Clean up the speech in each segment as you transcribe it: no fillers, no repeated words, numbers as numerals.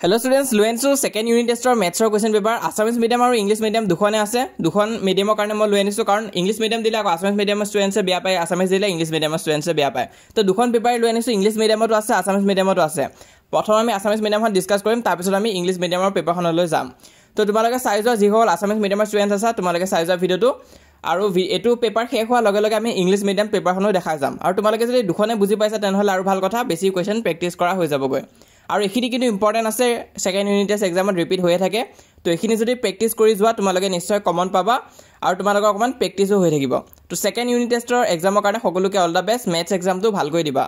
Hello students, Luensu second unit test or maths or question paper Assamese medium or English medium dukhone ase dukhon medium or karone mo luenisu karon English medium dile Assamese medium students e beya pae Assamese dile English medium students e beya pae to dukhon paper luenisu English medium to ase Assamese medium to ase prothom ami Assamese medium hon discuss korim tar pisot ami English medium or paper hon loi jam to tumaloge size ji hol Assamese medium students asa tumaloge size video to আৰু এটো paper শেষ হোৱাৰ লগে লগে আমি English medium পেপাৰখনো দেখা যাম আৰু তোমালোকে যদি দুখনে বুজি পাইছা তেনহলে আৰু ভাল কথা বেছি কোৱেশ্চন প্ৰেক্টিস কৰা হৈ যাবগৈ আৰু এখিনি কিন্তু ইম্পৰ্টেন্ট আছে সেকেন্ড ইউনিট টেষ্ট এক্সামত ৰিপিট হৈ থাকে তো এখিনি যদি প্ৰেক্টিস কৰি যোৱা তোমালোকে নিশ্চয় কমন পাবা আৰু তোমালোকৰ অকমান প্ৰেক্টিসও হৈ থাকিব তো সেকেন্ড ইউনিট টেষ্টৰ এক্সামৰ কাৰণে সকলোকে অল দা বেষ্ট মেথছ এক্সামটো ভালকৈ দিবা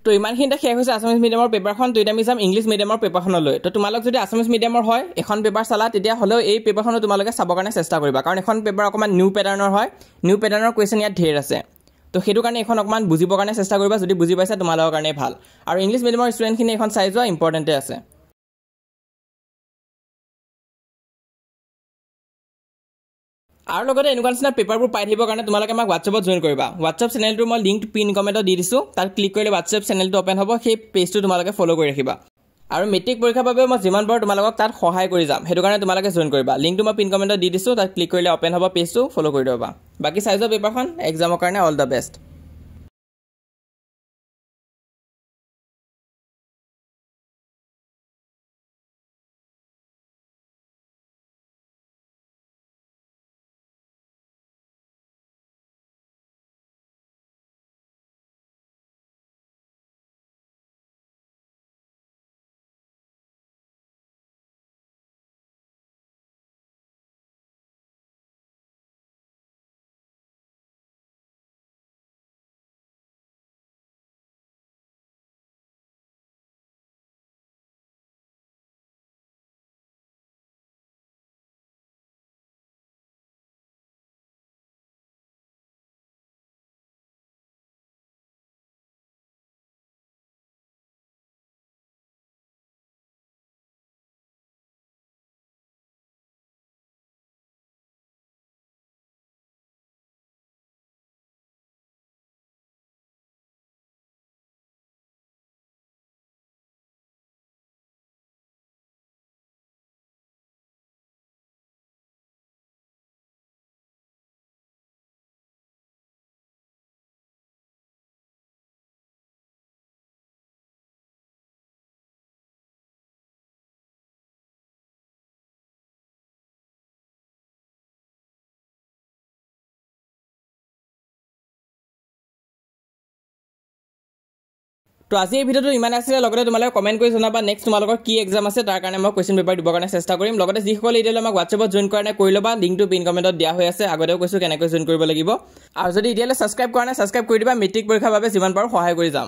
তো ইমানখিনতে শেষ হৈছে আসামিজ মিডিয়ামৰ পেপাৰখন তো এটা মিছাম ইংলিশ মিডিয়ামৰ পেপাৰখন লৈ তো তোমালোক যদি আসামিজ মিডিয়ামৰ হয় এখন পেপাৰ চালা তেতিয়া হলেও এই পেপাৰখন তোমালোকে চাবৰ কাৰণে চেষ্টা কৰিবা কাৰণ এখন পেপাৰ অকমান নিউ প্যাটাৰ্নৰ হয় নিউ প্যাটাৰ্নৰ কোৱেশ্চন ইয়াত ঢেৰ আছে তো হেতু কাৰণে এখন অকমান বুজিবৰ কাৰণে চেষ্টা কৰিবা যদি বুজি পাইছা তোমালোকৰ কাৰণে ভাল আৰু ইংলিশ মিডিয়ামৰ ষ্টুডেণ্টখিনি এখন চাই যোৱা ইম্পৰ্টেন্টে আছে আৰু লগতে এনেকুৱা পেপাৰবোৰ পাই থাকিবৰ কাৰণে তোমালোকে আমাক WhatsAppত জয়েন কৰিবা WhatsApp চেনেলটো মই লিংক পিন কমেন্টত দি দিছো তাত ক্লিক কৰিলে WhatsApp চেনেলটো ওপেন হ'ব সেই পেজটো তোমালোকে ফলো কৰি ৰাখিবা আৰু মেট্ৰিক পৰীক্ষাৰ বাবে মই যিমান পাৰো তোমালোকক তাত সহায় কৰি যাম হেতু কাৰণে তোমালোকে জয়েন কৰিবা লিংকটো মই পিন কমেন্টত দি দিছো তাত ক্লিক কৰিলে ওপেন হ'ব পেজটো ফলো কৰি দিবা বাকি সাইজৰ পেপাৰখন এক্সামৰ কাৰণে অল দা বেষ্ট তো আজি এই ভিডিওটো ইমান আছে লগতে তোমালোকে কমেন্ট কৰি জনাবা নেক্সট তোমালোকৰ কি এক্সাম আছে তাৰ কাৰণে মই কোৱেশ্চন পেপাৰ দিবৰ কাৰণে চেষ্টা কৰিম লগতে যিসকলে ইডিয়ালে আমাক WhatsAppত জয়েন কৰা নাই কৰি লবা লিংকটো পিন কমেন্টত দিয়া হৈ আছে আগতেও কৈছো কেনেকৈ জয়েন কৰিব লাগিব আৰু যদি ইডিয়ালে সাবস্ক্ৰাইব কৰা নাই সাবস্ক্ৰাইব কৰি দিবা মেট্ৰিক পৰীক্ষাৰ বাবে যিমান পাৰো সহায় কৰি যাম